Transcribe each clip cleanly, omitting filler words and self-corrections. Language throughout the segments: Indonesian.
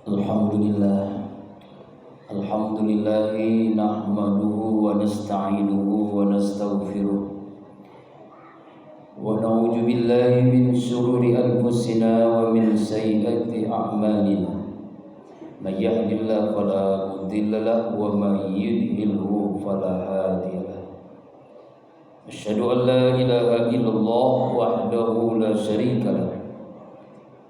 Alhamdulillah. Alhamdulillah nahmaduhu wa nasta'inuhu wa nastaghfiruh wa na'udzu billahi min shururi anfusina wa min sayyiati a'malina. May yahdihillahu fala mudilla lahu wa may yudlilhu fala hadiya lahu. Asyhadu an la ilaha illallah wahdahu la syarika lahu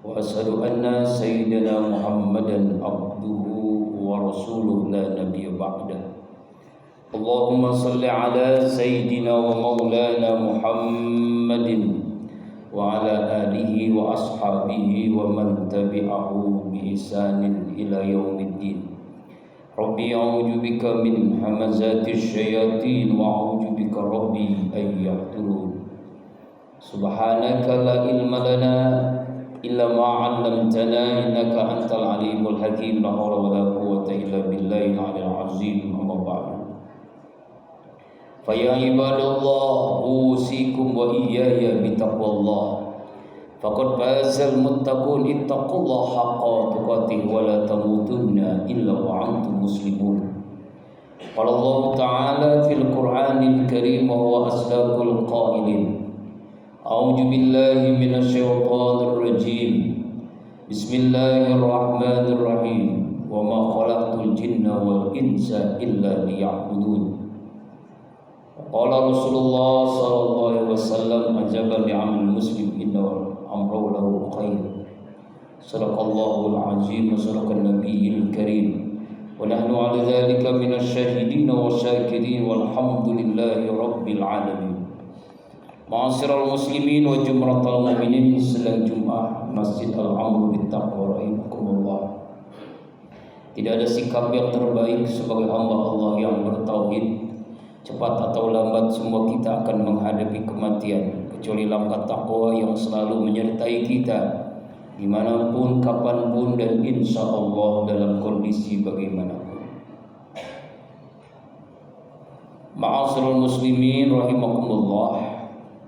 wa asyhadu anna sayyidina Muhammadan abduhu wa rasuluhu la nabiyya ba'dah. Allahumma salli ala sayyidina wa maulana Muhammadin wa ala alihi wa ashabihi wa man tabi'ahu bi ihsanin ila yaumiddin. Rabbi a'udzu bika min hamazatish syayatin wa a'udzu bika rabbi an yahdurun. Subhanaka la ilma lana illa ma 'allamtana innaka antal alimul hakim. La haula wala quwwata illa billahil aliyyil azim. Amma ba'du. Fa ya ibadallah usikum wa iyaya bitaqwallah. Faqad fazal muttaqun ittaqullaha haqqa tuqatih wa la tamutunna illa wa antum muslimun. Qala Allah Ta'ala fil Qur'anil Karim wa huwa asdaqul qailin. A'udzu billahi minasy syaithanir rajim. Bismillahirrahmanirrahim. Wa ma khalaqtul jinna wal insa illa liya'budun. Qala Rasulullah sallallahu alaihi wasallam ajaban li'amil muslim inna amrahu lahu khair. Sadaqallahul azim wa sadaqan nabiyil karim. Wa nahnu 'ala dzalika minasy syahidin wa syakirin walhamdulillahi rabbil alamin. Ma'asyiral muslimin wa jumratal mu'minin, sedang Jumat Masjid Al-Amru Bittaqwa rahimakumullah. Tidak ada sikap yang terbaik sebagai hamba Allah yang bertauhid. Cepat atau lambat semua kita akan menghadapi kematian, kecuali langkah takwa yang selalu menyertai kita dimanapun, kapanpun, dan insya Allah dalam kondisi bagaimanapun. Ma'asyiral muslimin rahimakumullah.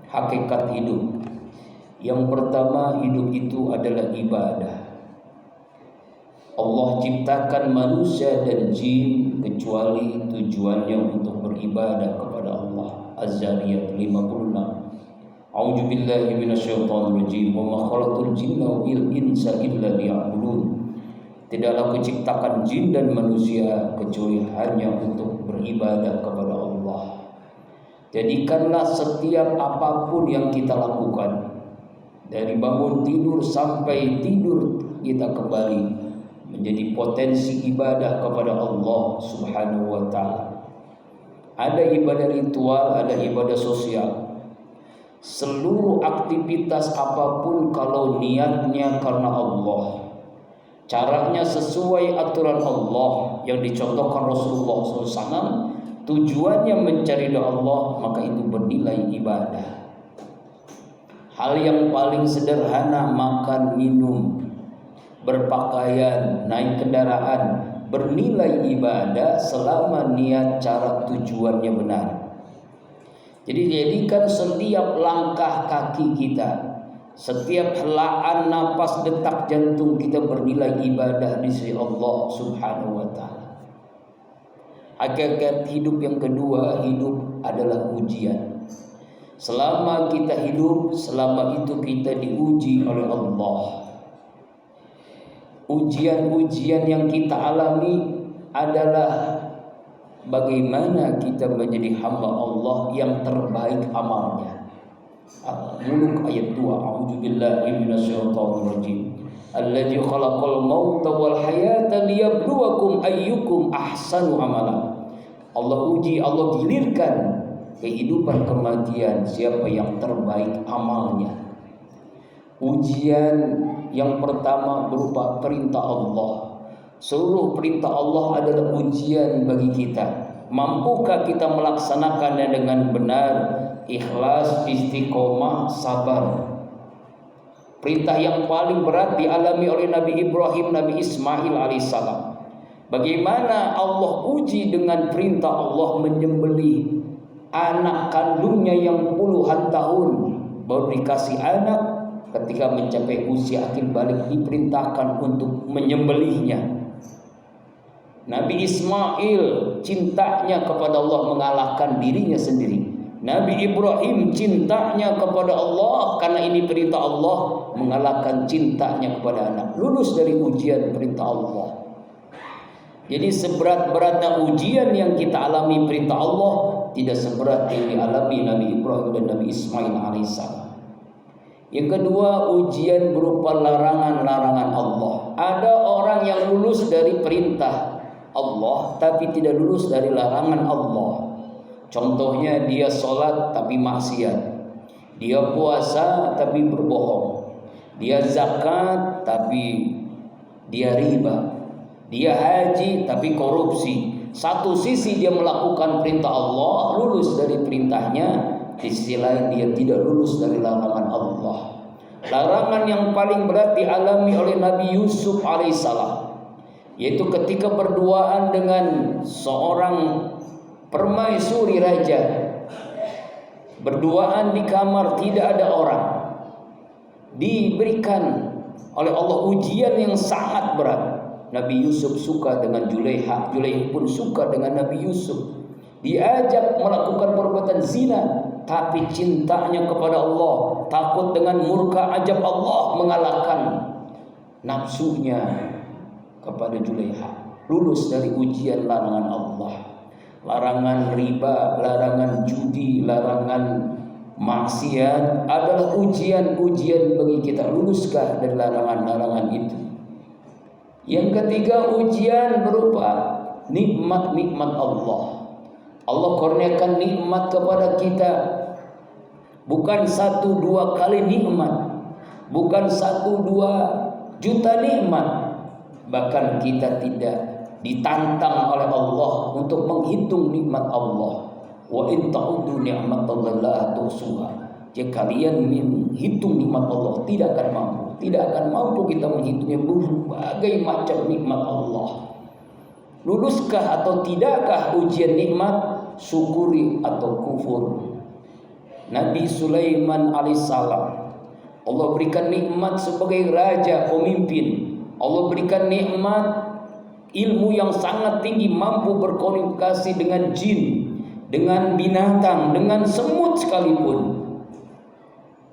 Hakikat hidup yang pertama, hidup itu adalah ibadah. Allah ciptakan manusia dan jin kecuali tujuannya untuk beribadah kepada Allah. Az-Zariyat 56. A'udzu billahi minasyaitonir rajim. Wa ma khalaqtul jinna wal insa illa liya'budun. Tidaklah kuciptakan jin dan manusia kecuali hanya untuk beribadah kepada Allah. Jadikanlah setiap apapun yang kita lakukan, dari bangun tidur sampai tidur kita kembali, menjadi potensi ibadah kepada Allah Subhanahu wa ta'ala. Ada ibadah ritual, ada ibadah sosial. Seluruh aktivitas apapun kalau niatnya karena Allah, caranya sesuai aturan Allah yang dicontohkan Rasulullah SAW, tujuannya mencari ridha Allah, maka itu bernilai ibadah. Hal yang paling sederhana, makan, minum, berpakaian, naik kendaraan, bernilai ibadah selama niat cara tujuannya benar. Jadi jadikan setiap langkah kaki kita, setiap helaan napas, detak jantung kita bernilai ibadah di sisi Allah Subhanahu wa ta'ala. Hakikat hidup yang kedua, hidup adalah ujian. Selama kita hidup, selama itu kita diuji oleh Allah. Ujian-ujian yang kita alami adalah bagaimana kita menjadi hamba Allah yang terbaik amalnya. Al-Mulk ayat 2. A'udzu billahi minasyaitonir rajim. Allazi khalaqal mauta wal hayata liyabluwakum ayyukum ahsanu amala. Allah uji, Allah gilirkan kehidupan kematian, siapa yang terbaik amalnya. Ujian yang pertama berupa perintah Allah. Seluruh perintah Allah adalah ujian bagi kita. Mampukah kita melaksanakannya dengan benar, ikhlas, istiqomah, sabar. Perintah yang paling berat dialami oleh Nabi Ibrahim, Nabi Ismail alaihissalam. Bagaimana Allah uji dengan perintah Allah menyembelih anak kandungnya yang puluhan tahun baru dikasih anak, ketika mencapai usia akil balik diperintahkan untuk menyembelihnya. Nabi Ismail cintanya kepada Allah mengalahkan dirinya sendiri. Nabi Ibrahim cintanya kepada Allah karena ini perintah Allah mengalahkan cintanya kepada anak. Lulus dari ujian perintah Allah. Jadi seberat-beratnya ujian yang kita alami perintah Allah tidak seberat yang dialami Nabi Ibrahim dan Nabi Ismail alaihissalam. Yang kedua, ujian berupa larangan-larangan Allah. Ada orang yang lulus dari perintah Allah tapi tidak lulus dari larangan Allah. Contohnya dia sholat tapi maksiat, dia puasa tapi berbohong, dia zakat tapi dia riba, dia haji tapi korupsi. Satu sisi dia melakukan perintah Allah, lulus dari perintahnya, di sisi lain dia tidak lulus dari larangan Allah. Larangan yang paling berat dialami oleh Nabi Yusuf alaihissalam, yaitu ketika berduaan dengan seorang permaisuri raja. Berduaan di kamar, tidak ada orang. Diberikan oleh Allah ujian yang sangat berat. Nabi Yusuf suka dengan Julaiha, Julaiha pun suka dengan Nabi Yusuf. Diajak melakukan perbuatan zina, tapi cintanya kepada Allah, takut dengan murka ajab Allah, mengalahkan nafsunya kepada Julaiha. Lulus dari ujian larangan Allah. Larangan riba, larangan judi, larangan maksiat adalah ujian-ujian bagi kita. Luluskah dari larangan-larangan itu? Yang ketiga, ujian berupa nikmat-nikmat Allah. Allah kurniakan nikmat kepada kita, bukan 1-2 kali nikmat, bukan 1-2 juta nikmat. Bahkan kita tidak ditantang oleh Allah untuk menghitung nikmat Allah. Wa in ta'uddu ni'matallahi la tuhsuha. Jika kalian menghitung nikmat Allah, tidak akan mampu. Tidak akan mampu kita menghitungnya, berbagai macam nikmat Allah. Luluskah atau tidakkah ujian nikmat? Syukuri atau kufur. Nabi Sulaiman alaihissalam, Allah berikan nikmat sebagai raja, pemimpin. Allah berikan nikmat ilmu yang sangat tinggi, mampu berkomunikasi dengan jin, dengan binatang, dengan semut sekalipun.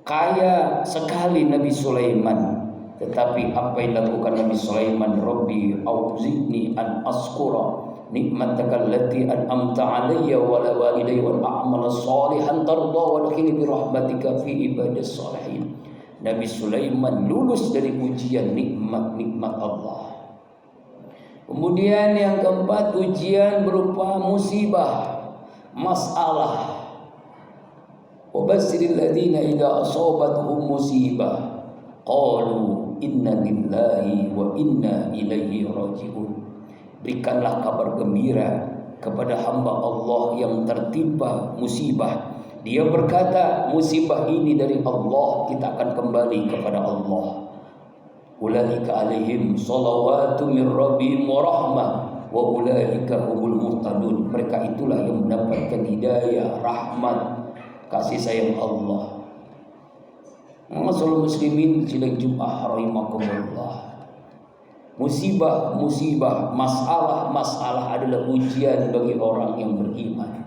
Kaya sekali Nabi Sulaiman. Tetapi apa yang dilakukan Nabi Sulaiman? Rabbi auzi'ni an askura nikmataka allati an'amta alayya wa ala walidayya wa a'mala shalihan tarda wa adkhilni bi rahmatika fi ibadis shalihin. Nabi Sulaiman lulus dari ujian nikmat-nikmat Allah. Kemudian yang keempat, ujian berupa musibah, masalah. Wabashiril ladzina idza asabatuhum musibah qalu inna lillahi wa inna ilaihi raji'un. Berikanlah kabar gembira kepada hamba Allah yang tertimpa musibah. Dia berkata, musibah ini dari Allah, kita akan kembali kepada Allah. Ulaika alaihim salawatu min rabbihim wa rahmah wa ulaika humul muhtadun. Mereka itulah yang mendapatkan hidayah, rahmat, kasih sayang Allah. Masyaallah muslimin sidang Jumat rahimakumullah. Musibah, masalah adalah ujian bagi orang yang beriman.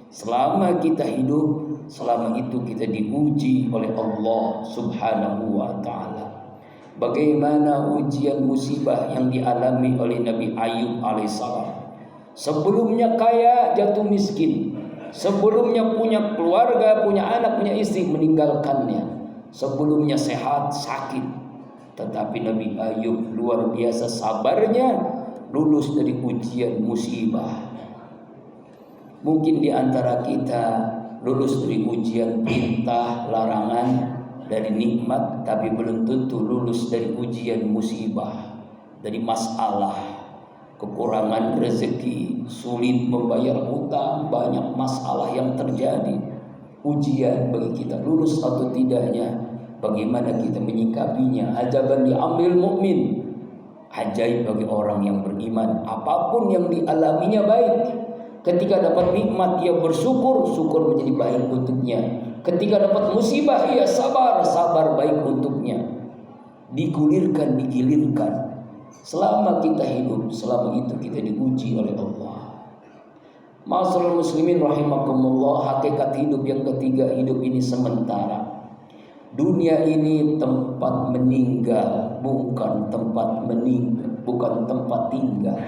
Selama kita hidup, selama itu kita diuji oleh Allah Subhanahu wa taala. Bagaimana ujian musibah yang dialami oleh Nabi Ayub alaihissalam. Sebelumnya kaya, jatuh miskin. Sebelumnya punya keluarga, punya anak, punya istri, meninggalkannya. Sebelumnya sehat, sakit. Tetapi Nabi Ayub luar biasa sabarnya, lulus dari ujian musibah. Mungkin di antara kita lulus dari ujian perintah, larangan, dari nikmat, tapi belum tentu lulus dari ujian musibah, dari masalah, kekurangan rezeki, sulit membayar hutang, banyak masalah yang terjadi. Ujian bagi kita, lulus atau tidaknya, bagaimana kita menyikapinya. Ajaban diambil mukmin, ajaib bagi orang yang beriman. Apapun yang dialaminya baik. Ketika dapat nikmat dia bersyukur, syukur menjadi baik untuknya. Ketika dapat musibah ia sabar, sabar baik untuknya. Digulirkan, digilirkan. Selama kita hidup, selama itu kita diuji oleh Allah. Ma'asyiral muslimin rahimakumullah, hakikat hidup yang ketiga, hidup ini sementara. Dunia ini tempat meninggal, bukan tempat meninggal, bukan tempat tinggal.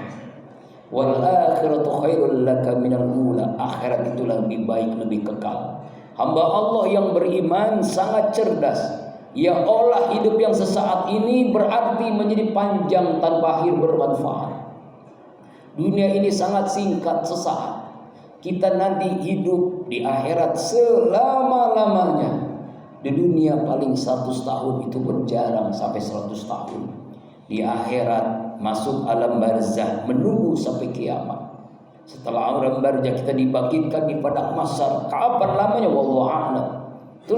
Wal akhiratu khairul laka minal ula. Akhirat itu lebih baik, lebih kekal. Hamba Allah yang beriman sangat cerdas. Ia olah hidup yang sesaat ini berarti menjadi panjang tanpa akhir bermanfaat. Dunia ini sangat singkat, sesaat. Kita nanti hidup di akhirat selama-lamanya. Di dunia paling 100 tahun itu berjarang sampai 100 tahun. Di akhirat masuk alam barzah, menunggu sampai kiamat. Setelah alam barzah kita dibangkitkan di padang mahsyar. Kapan lamanya wallahu a'lam.